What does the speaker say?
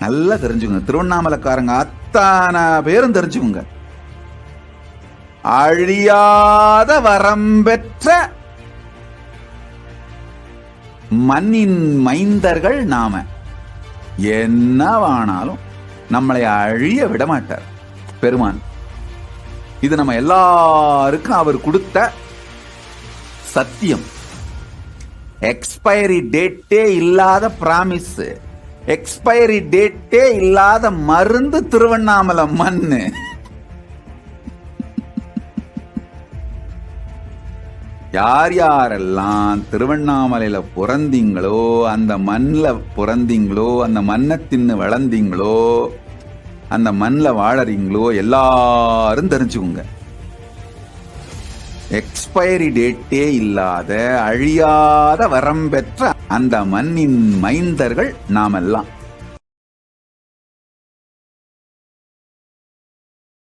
நல்லா தெரிஞ்சுங்க. திருவண்ணாமலைக்காரங்க அத்தனை பேரும் தெரிஞ்சுக்குங்க. அழியாத வரம்பெற்ற மண்ணின் மைந்தர்கள் நாம. என்னவானாலும் நம்மளை அழிய விடமாட்டார் பெருமான். இது நம்ம எல்லாருக்கும் அவர் கொடுத்த சத்தியம். எக்ஸ்பைரி டேட்டே இல்லாத பிராமிஸ், எக்ஸ்பைரி டேட்டே இல்லாத மருந்து திருவண்ணாமலை மண்ணு. யார் யாரெல்லாம் திருவண்ணாமலையில பிறந்தீங்களோ, அந்த மண்ணில் பிறந்தீங்களோ, அந்த மண்ணை தின்னு வளர்ந்தீங்களோ, அந்த மண்ணில் வாழறீங்களோ, எல்லாரும் தெரிஞ்சுக்கோங்க. எக்ஸ்பைரி டேட்டே இல்லாத அழியாத வரம் பெற்ற அந்த மண்ணின் மைந்தர்கள் நாமெல்லாம்.